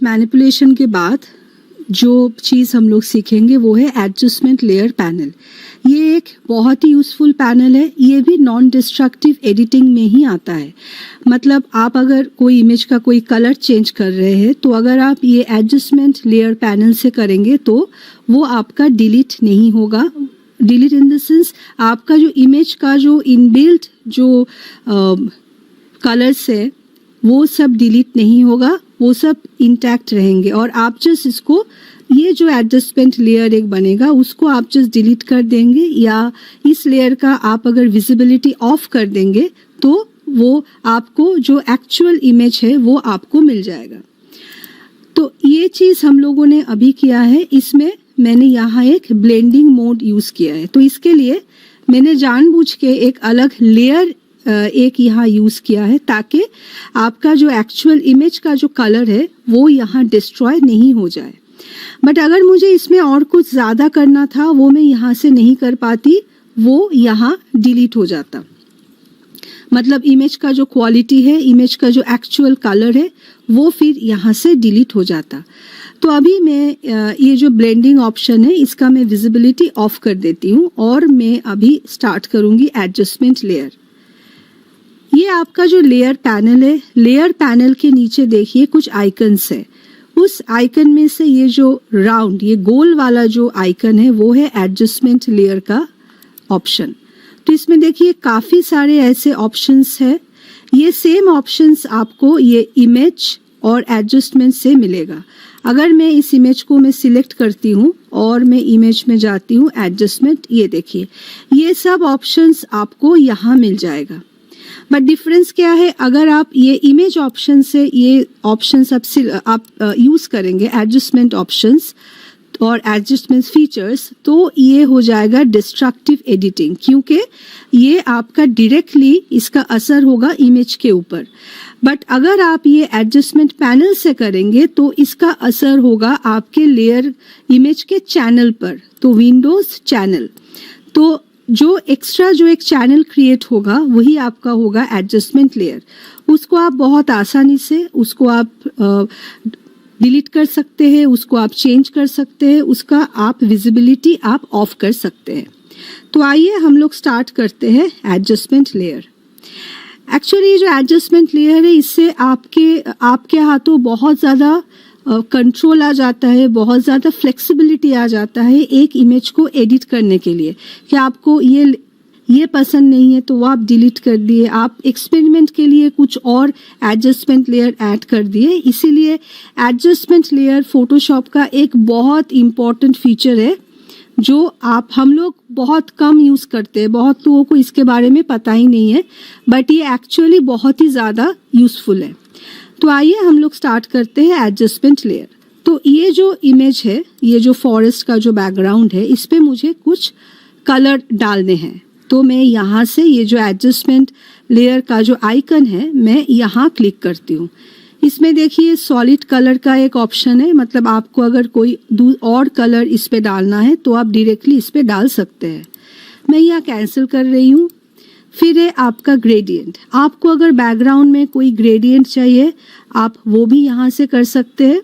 Manipulation के बाद जो चीज़ हम लोग सीखेंगे वो है एडजस्टमेंट लेयर पैनल। ये एक बहुत ही यूज़फुल पैनल है। ये भी नॉन डिस्ट्रक्टिव एडिटिंग में ही आता है। मतलब आप अगर कोई इमेज का कोई कलर चेंज कर रहे हैं तो अगर आप ये एडजस्टमेंट लेयर पैनल से करेंगे तो वो आपका डिलीट नहीं होगा। डिलीट इन द सेंस आपका जो इमेज का जो इनबिल्ट जो कलर्स है वो सब डिलीट नहीं होगा, वो सब इंटैक्ट रहेंगे। और आप जस्ट इसको ये जो एडजस्टमेंट लेयर एक बनेगा उसको आप जस्ट डिलीट कर देंगे या इस लेयर का आप अगर विजिबिलिटी ऑफ कर देंगे तो वो आपको जो एक्चुअल इमेज है वो आपको मिल जाएगा। तो ये चीज़ हम लोगों ने अभी किया है। इसमें मैंने यहाँ एक ब्लेंडिंग मोड यूज़ किया है। तो इसके लिए मैंने जानबूझ के एक अलग लेयर एक यहाँ यूज़ किया है ताकि आपका जो एक्चुअल इमेज का जो कलर है वो यहाँ डिस्ट्रॉय नहीं हो जाए। बट अगर मुझे इसमें और कुछ ज़्यादा करना था वो मैं यहाँ से नहीं कर पाती, वो यहाँ डिलीट हो जाता। मतलब इमेज का जो क्वालिटी है, इमेज का जो एक्चुअल कलर है वो फिर यहाँ से डिलीट हो जाता। तो अभी मैं ये जो ब्लेंडिंग ऑप्शन है इसका मैं विजिबिलिटी ऑफ कर देती हूँ और मैं अभी स्टार्ट करूँगी एडजस्टमेंट लेयर। ये आपका जो लेयर पैनल है, लेयर पैनल के नीचे देखिए कुछ आइकन्स है। उस आइकन में से ये जो राउंड, ये गोल वाला जो आइकन है वो है एडजस्टमेंट लेयर का ऑप्शन। तो इसमें देखिए काफ़ी सारे ऐसे ऑप्शंस है। ये सेम ऑप्शंस आपको ये इमेज और एडजस्टमेंट से मिलेगा। अगर मैं इस इमेज को मैं सिलेक्ट करती हूँ और मैं इमेज में जाती हूँ एडजस्टमेंट, ये देखिए ये सब ऑप्शंस आपको यहाँ मिल जाएगा। बट डिफरेंस क्या है, अगर आप ये इमेज ऑप्शन से ये ऑप्शंस आप यूज़ करेंगे एडजस्टमेंट ऑप्शंस और एडजस्टमेंट फीचर्स, तो ये हो जाएगा डिस्ट्रक्टिव एडिटिंग, क्योंकि ये आपका डायरेक्टली इसका असर होगा इमेज के ऊपर। बट अगर आप ये एडजस्टमेंट पैनल से करेंगे तो इसका असर होगा आपके लेयर इमेज के चैनल पर, तो विंडोज चैनल। तो जो एक्स्ट्रा जो एक चैनल क्रिएट होगा वही आपका होगा एडजस्टमेंट लेयर। उसको आप बहुत आसानी से उसको आप डिलीट कर सकते हैं, उसको आप चेंज कर सकते हैं, उसका आप विजिबिलिटी आप ऑफ कर सकते हैं। तो आइए हम लोग स्टार्ट करते हैं एडजस्टमेंट लेयर। एक्चुअली जो एडजस्टमेंट लेयर है इससे आपके हाथों बहुत ज़्यादा कंट्रोल आ जाता है, बहुत ज़्यादा फ्लेक्सिबिलिटी आ जाता है एक इमेज को एडिट करने के लिए कि आपको ये पसंद नहीं है तो वो आप डिलीट कर दिए, आप एक्सपेरिमेंट के लिए कुछ और एडजस्टमेंट लेयर ऐड कर दिए। इसीलिए एडजस्टमेंट लेयर फोटोशॉप का एक बहुत इम्पॉर्टेंट फीचर है जो हम लोग बहुत कम यूज़ करते हैं। बहुत लोगों को इसके बारे में पता ही नहीं है, बट ये एक्चुअली बहुत ही ज़्यादा यूज़फुल है। तो आइए हम लोग स्टार्ट करते हैं एडजस्टमेंट लेयर। तो ये जो इमेज है, ये जो फॉरेस्ट का जो बैकग्राउंड है, इस पे मुझे कुछ कलर डालने हैं। तो मैं यहाँ से ये जो एडजस्टमेंट लेयर का जो आइकन है मैं यहाँ क्लिक करती हूँ। इसमें देखिए सॉलिड कलर का एक ऑप्शन है, मतलब आपको अगर कोई और कलर इस पे डालना है तो आप डायरेक्टली इस पे डाल सकते हैं। मैं यहाँ कैंसिल कर रही हूँ। फिर है आपका ग्रेडियंट। आपको अगर बैकग्राउंड में कोई ग्रेडियंट चाहिए आप वो भी यहाँ से कर सकते हैं।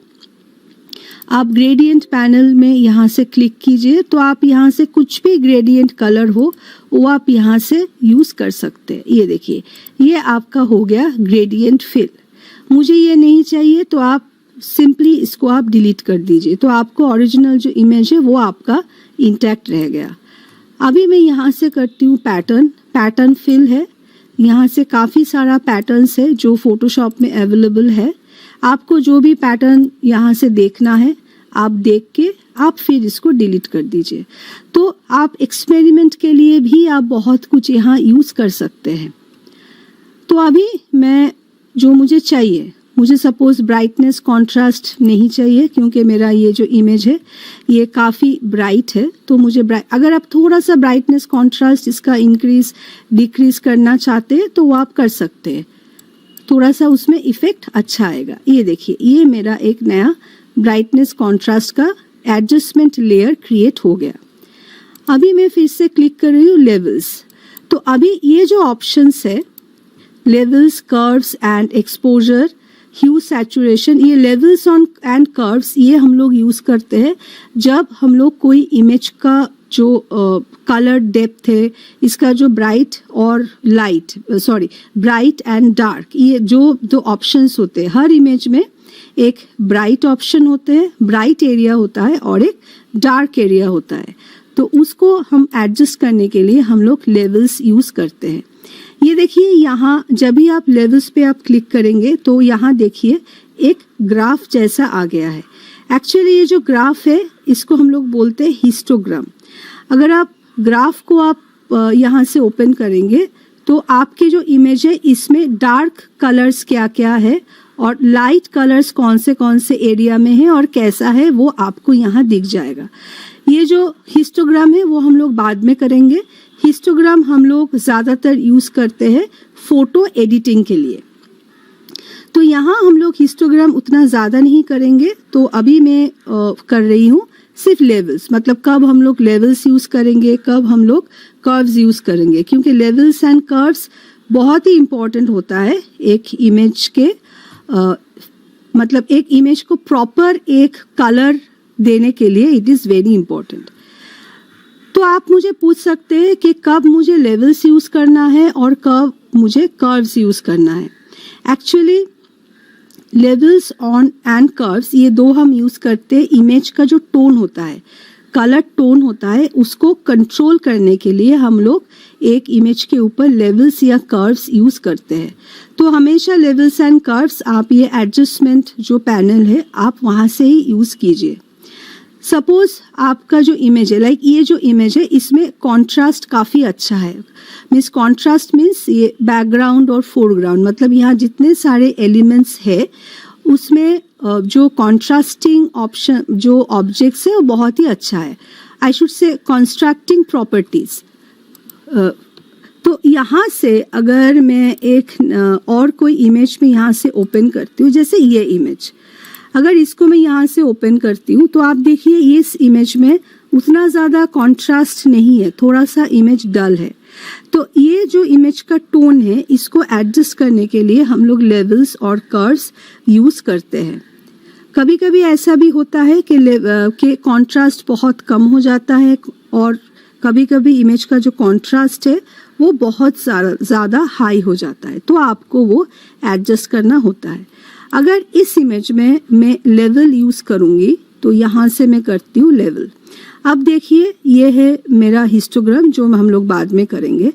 आप ग्रेडियंट पैनल में यहाँ से क्लिक कीजिए तो आप यहाँ से कुछ भी ग्रेडियंट कलर हो वो आप यहाँ से यूज़ कर सकते हैं। ये देखिए ये आपका हो गया ग्रेडियंट फिल। मुझे ये नहीं चाहिए तो आप सिंपली इसको आप डिलीट कर दीजिए, तो आपको ओरिजिनल जो इमेज है वो आपका इंटैक्ट रह गया। अभी मैं यहाँ से करती हूँ पैटर्न फिल है। यहाँ से काफ़ी सारा पैटर्न्स है जो फोटोशॉप में अवेलेबल है। आपको जो भी पैटर्न यहाँ से देखना है आप देख के आप फिर इसको डिलीट कर दीजिए। तो आप एक्सपेरिमेंट के लिए भी आप बहुत कुछ यहाँ यूज़ कर सकते हैं। तो अभी मैं जो मुझे चाहिए, मुझे सपोज ब्राइटनेस कॉन्ट्रास्ट नहीं चाहिए क्योंकि मेरा ये जो इमेज है ये काफ़ी ब्राइट है। तो मुझे अगर आप थोड़ा सा ब्राइटनेस कॉन्ट्रास्ट इसका इंक्रीज डिक्रीज करना चाहते हैं तो वो आप कर सकते हैं, थोड़ा सा उसमें इफेक्ट अच्छा आएगा। ये देखिए ये मेरा एक नया ब्राइटनेस कॉन्ट्रास्ट का एडजस्टमेंट लेयर क्रिएट हो गया। अभी मैं फिर से क्लिक कर रही हूँ लेवल्स। तो अभी ये जो ऑप्शंस है levels, curves and exposure, hue saturation, ये लेवल्स ऑन एंड कर्व्स ये हम लोग यूज़ करते हैं जब हम लोग कोई इमेज का जो कलर डेप्थ है, इसका जो ब्राइट और लाइट, ब्राइट एंड डार्क, ये जो दो ऑप्शंस होते हैं हर इमेज में, एक ब्राइट ऑप्शन होते हैं, ब्राइट एरिया होता है और एक डार्क एरिया होता है। तो उसको हम एडजस्ट करने के लिए हम लोग लेवल्स यूज़ करते हैं। ये देखिए यहाँ जब भी आप लेवल्स पे आप क्लिक करेंगे तो यहाँ देखिए एक ग्राफ जैसा आ गया है। एक्चुअली ये जो ग्राफ है इसको हम लोग बोलते हैं हिस्टोग्राम। अगर आप ग्राफ को आप यहाँ से ओपन करेंगे तो आपके जो इमेज है इसमें डार्क कलर्स क्या क्या है और लाइट कलर्स कौन से एरिया में है और कैसा है वो आपको यहाँ दिख जाएगा। ये जो हिस्टोग्राम है वो हम लोग बाद में करेंगे। हिस्टोग्राम हम लोग ज़्यादातर यूज़ करते हैं फोटो एडिटिंग के लिए। तो यहाँ हम लोग हिस्टोग्राम उतना ज़्यादा नहीं करेंगे। तो अभी मैं कर रही हूँ सिर्फ लेवल्स, मतलब कब हम लोग लेवल्स यूज़ करेंगे, कब हम लोग कर्व्स यूज़ करेंगे, क्योंकि लेवल्स एंड कर्व्स बहुत ही इम्पॉर्टेंट होता है एक इमेज के मतलब एक इमेज को प्रॉपर एक कलर देने के लिए इट इज़ वेरी इम्पॉर्टेंट। तो आप मुझे पूछ सकते हैं कि कब मुझे लेवल्स यूज़ करना है और कब मुझे कर्व्स यूज़ करना है। Actually levels on and curves ये दो हम यूज़ करते हैं इमेज का जो टोन होता है, कलर टोन होता है, उसको कंट्रोल करने के लिए हम लोग एक इमेज के ऊपर लेवल्स या कर्व्स यूज़ करते हैं। तो हमेशा लेवल्स एंड कर्व्स आप ये एडजस्टमेंट जो पैनल है आप वहाँ से ही यूज़ कीजिए। सपोज आपका जो इमेज है लाइक ये जो इमेज है इसमें कॉन्ट्रास्ट काफ़ी अच्छा है। मीन्स कॉन्ट्रास्ट मीन्स ये बैकग्राउंड और फोरग्राउंड, मतलब यहाँ जितने सारे एलिमेंट्स है उसमें जो कॉन्ट्रास्टिंग ऑप्शन जो ऑब्जेक्ट्स है वो बहुत ही अच्छा है। I should say constructing properties. तो यहाँ से अगर मैं एक और कोई इमेज में यहाँ से ओपन करती हूँ, जैसे ये इमेज, अगर इसको मैं यहाँ से ओपन करती हूँ तो आप देखिए इस इमेज में उतना ज़्यादा कॉन्ट्रास्ट नहीं है, थोड़ा सा इमेज डल है। तो ये जो इमेज का टोन है इसको एडजस्ट करने के लिए हम लोग लेवल्स और कर्व्स यूज़ करते हैं। कभी कभी ऐसा भी होता है कि कॉन्ट्रास्ट बहुत कम हो जाता है और कभी कभी इमेज का जो कॉन्ट्रास्ट है वो बहुत ज़्यादा हाई हो जाता है, तो आपको वो एडजस्ट करना होता है। अगर इस इमेज में मैं लेवल यूज़ करूँगी तो यहाँ से मैं करती हूँ लेवल। अब देखिए ये है मेरा हिस्टोग्राम जो हम लोग बाद में करेंगे।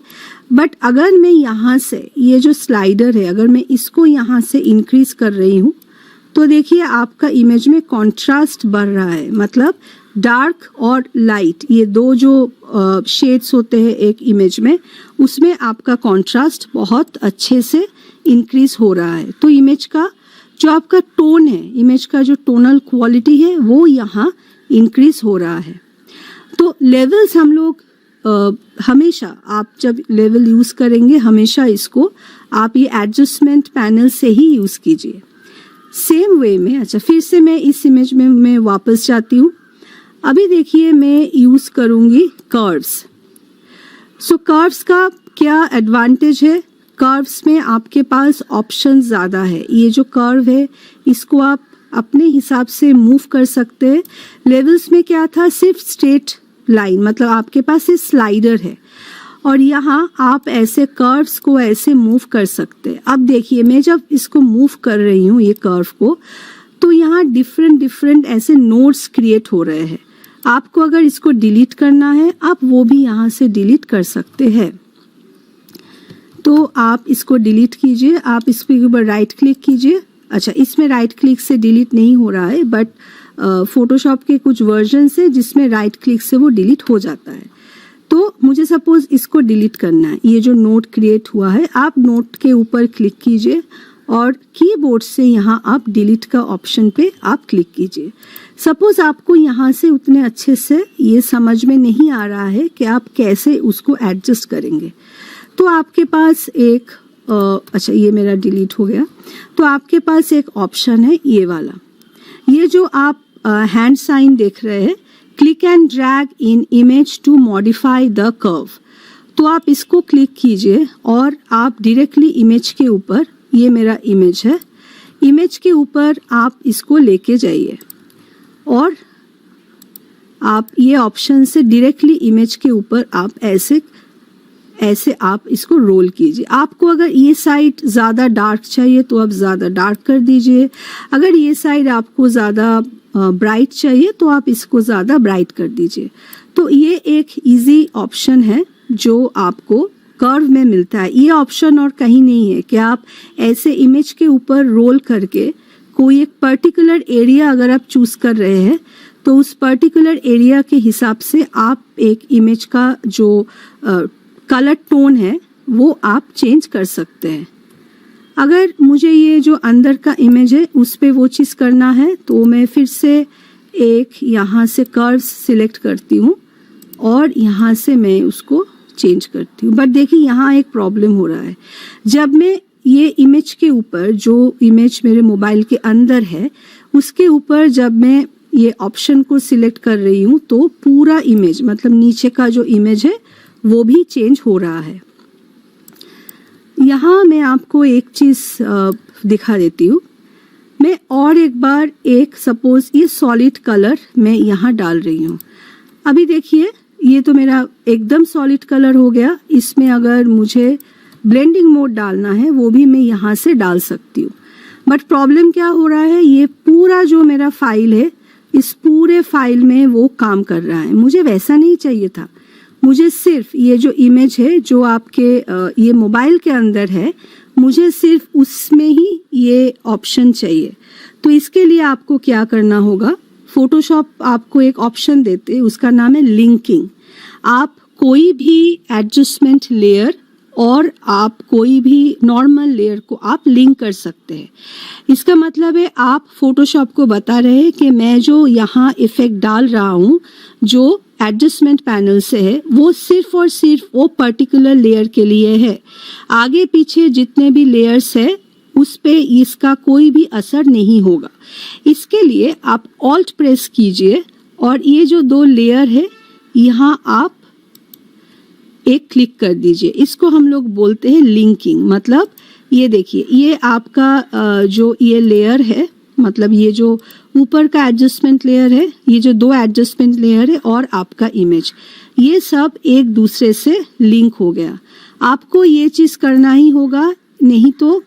बट अगर मैं यहाँ से ये जो स्लाइडर है अगर मैं इसको यहाँ से इंक्रीज कर रही हूँ तो देखिए आपका इमेज में कॉन्ट्रास्ट बढ़ रहा है, मतलब डार्क और लाइट ये दो जो शेड्स होते हैं एक इमेज में उसमें आपका कॉन्ट्रास्ट बहुत अच्छे से इंक्रीज हो रहा है। तो इमेज का जो आपका टोन है, इमेज का जो टोनल क्वालिटी है वो यहाँ इंक्रीज हो रहा है। तो लेवल्स हम लोग हमेशा आप जब लेवल यूज़ करेंगे हमेशा इसको आप ये एडजस्टमेंट पैनल से ही यूज़ कीजिए। सेम वे में अच्छा फिर से मैं इस इमेज में मैं वापस जाती हूँ। अभी देखिए मैं यूज़ करूँगी कर्व्स। सो कर्व्स का क्या एडवांटेज है, कर्व्स में आपके पास ऑप्शन ज़्यादा है। ये जो कर्व है इसको आप अपने हिसाब से मूव कर सकते हैं। लेवल्स में क्या था, सिर्फ स्ट्रेट लाइन, मतलब आपके पास ये स्लाइडर है और यहाँ आप ऐसे कर्व्स को ऐसे मूव कर सकते हैं। अब देखिए मैं जब इसको मूव कर रही हूँ ये कर्व को तो यहाँ डिफरेंट ऐसे नोड्स क्रिएट हो रहे हैं। आपको अगर इसको डिलीट करना है आप वो भी यहाँ से डिलीट कर सकते हैं। तो आप इसको डिलीट कीजिए, आप इसके ऊपर राइट क्लिक कीजिए। अच्छा इसमें राइट क्लिक से डिलीट नहीं हो रहा है बट फोटोशॉप के कुछ वर्जन से जिसमें राइट क्लिक से वो डिलीट हो जाता है। तो मुझे सपोज इसको डिलीट करना है, ये जो नोट क्रिएट हुआ है आप नोट के ऊपर क्लिक कीजिए और कीबोर्ड से यहाँ आप डिलीट का ऑप्शन पे आप क्लिक कीजिए। सपोज आपको यहाँ से उतने अच्छे से ये समझ में नहीं आ रहा है कि आप कैसे उसको एडजस्ट करेंगे, तो आपके पास एक अच्छा ये मेरा डिलीट हो गया, तो आपके पास एक ऑप्शन है ये वाला, ये जो आप हैंड साइन देख रहे हैं, click and drag in image to modify the curve. तो आप इसको क्लिक कीजिए और आप डायरेक्टली इमेज के ऊपर, ये मेरा इमेज है, इमेज के ऊपर आप इसको लेके जाइए और आप ये ऑप्शन से डायरेक्टली इमेज के ऊपर आप ऐसे आप इसको रोल कीजिए। आपको अगर ये साइड ज़्यादा डार्क चाहिए तो आप ज़्यादा डार्क कर दीजिए, अगर ये साइड आपको ज़्यादा ब्राइट चाहिए तो आप इसको ज़्यादा ब्राइट कर दीजिए। तो ये एक इजी ऑप्शन है जो आपको कर्व में मिलता है। ये ऑप्शन और कहीं नहीं है कि आप ऐसे इमेज के ऊपर रोल करके कोई एक पर्टिकुलर एरिया अगर आप चूज कर रहे हैं तो उस पर्टिकुलर एरिया के हिसाब से आप एक इमेज का जो कलर टोन है वो आप चेंज कर सकते हैं। अगर मुझे ये जो अंदर का इमेज है उस पे वो चीज़ करना है तो मैं फिर से एक यहाँ से कर्व सिलेक्ट करती हूँ और यहाँ से मैं उसको चेंज करती हूँ। बट देखिए यहाँ एक प्रॉब्लम हो रहा है, जब मैं ये इमेज के ऊपर जो इमेज मेरे मोबाइल के अंदर है उसके ऊपर जब मैं ये ऑप्शन को सिलेक्ट कर रही हूँ तो पूरा इमेज मतलब नीचे का जो इमेज है वो भी चेंज हो रहा है। यहाँ मैं आपको एक चीज़ दिखा देती हूँ। मैं और एक बार एक सपोज ये सॉलिड कलर मैं यहाँ डाल रही हूँ। अभी देखिए ये तो मेरा एकदम सॉलिड कलर हो गया। इसमें अगर मुझे ब्लेंडिंग मोड डालना है वो भी मैं यहाँ से डाल सकती हूँ। बट प्रॉब्लम क्या हो रहा है, ये पूरा जो मेरा फाइल है इस पूरे फाइल में वो काम कर रहा है। मुझे वैसा नहीं चाहिए था, मुझे सिर्फ ये जो इमेज है जो आपके ये मोबाइल के अंदर है मुझे सिर्फ उसमें ही ये ऑप्शन चाहिए। तो इसके लिए आपको क्या करना होगा, फोटोशॉप आपको एक ऑप्शन देते हैं उसका नाम है लिंकिंग। आप कोई भी एडजस्टमेंट लेयर और आप कोई भी नॉर्मल लेयर को आप लिंक कर सकते हैं। इसका मतलब है आप फोटोशॉप को बता रहे हैं कि मैं जो यहाँ इफेक्ट डाल रहा हूँ जो एडजस्टमेंट पैनल से है वो सिर्फ और सिर्फ वो पर्टिकुलर लेयर के लिए है, आगे पीछे जितने भी लेयर्स है उस पे इसका कोई भी असर नहीं होगा। इसके लिए आप ऑल्ट प्रेस कीजिए और ये जो दो लेयर है यहाँ आप एक क्लिक कर दीजिए। इसको हम लोग बोलते हैं लिंकिंग। मतलब ये देखिए ये आपका जो ये लेयर है मतलब ये जो ऊपर का एडजस्टमेंट लेयर है, ये जो दो एडजस्टमेंट लेयर है और आपका इमेज, ये सब एक दूसरे से लिंक हो गया। आपको ये चीज़ करना ही होगा, नहीं तो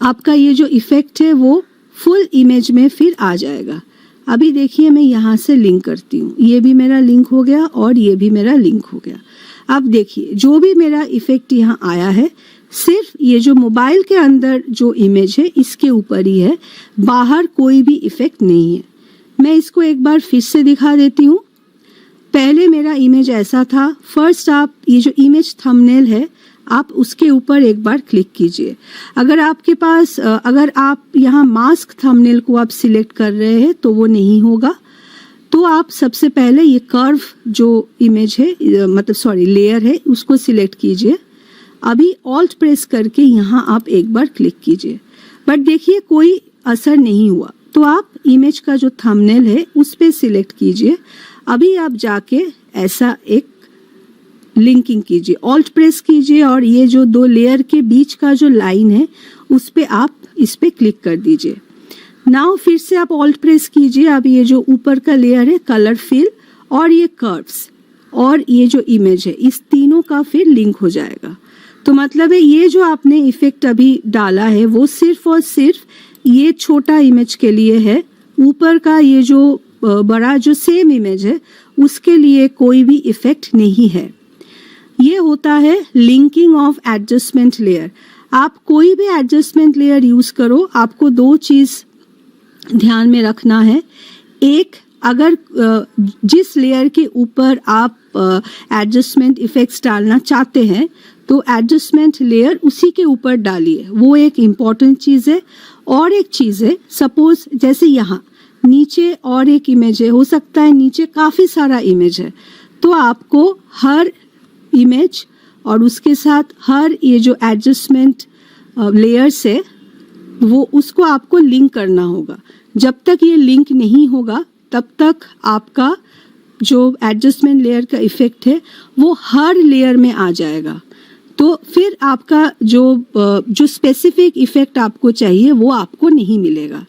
आपका ये जो इफेक्ट है वो फुल इमेज में फिर आ जाएगा। अभी देखिए मैं यहाँ से लिंक करती हूँ, ये भी मेरा लिंक हो गया और ये भी मेरा लिंक हो गया। अब देखिए जो भी मेरा इफेक्ट यहाँ आया है सिर्फ ये जो मोबाइल के अंदर जो इमेज है इसके ऊपर ही है, बाहर कोई भी इफेक्ट नहीं है। मैं इसको एक बार फिर से दिखा देती हूँ। पहले मेरा इमेज ऐसा था। फर्स्ट आप ये जो इमेज थंबनेल है आप उसके ऊपर एक बार क्लिक कीजिए। अगर आपके पास अगर आप यहाँ मास्क थंबनेल को आप सिलेक्ट कर रहे हैं तो वो नहीं होगा। तो आप सबसे पहले ये कर्व जो इमेज है मतलब सॉरी लेयर है उसको सिलेक्ट कीजिए। अभी ऑल्ट प्रेस करके यहाँ आप एक बार क्लिक कीजिए, बट देखिए कोई असर नहीं हुआ। तो आप इमेज का जो थंबनेल है उस पे सिलेक्ट कीजिए। अभी आप जाके ऐसा एक लिंकिंग कीजिए, ऑल्ट प्रेस कीजिए और ये जो दो लेयर के बीच का जो लाइन है उस पे आप इस पे क्लिक कर दीजिए। नाउ फिर से आप ऑल्ट प्रेस कीजिए। अब ये जो ऊपर का लेयर है कलर फिल और ये कर्व्स और ये जो इमेज है इस तीनों का फिर लिंक हो जाएगा। तो मतलब है ये जो आपने इफेक्ट अभी डाला है वो सिर्फ और सिर्फ ये छोटा इमेज के लिए है। ऊपर का ये जो बड़ा जो सेम इमेज है उसके लिए कोई भी इफेक्ट नहीं है। ये होता है लिंकिंग ऑफ एडजस्टमेंट लेयर। आप कोई भी एडजस्टमेंट लेयर यूज करो, आपको दो चीज ध्यान में रखना है। एक, अगर जिस लेयर के ऊपर आप एडजस्टमेंट इफेक्ट्स डालना चाहते हैं तो एडजस्टमेंट लेयर उसी के ऊपर डालिए, वो एक इम्पॉर्टेंट चीज़ है। और एक चीज़ है, सपोज जैसे यहाँ नीचे और एक इमेज है, हो सकता है नीचे काफ़ी सारा इमेज है, तो आपको हर इमेज और उसके साथ हर ये जो एडजस्टमेंट लेयर्स है वो उसको आपको लिंक करना होगा। जब तक ये लिंक नहीं होगा तब तक आपका जो एडजस्टमेंट लेयर का इफेक्ट है वो हर लेयर में आ जाएगा। तो फिर आपका जो स्पेसिफिक इफेक्ट आपको चाहिए वो आपको नहीं मिलेगा।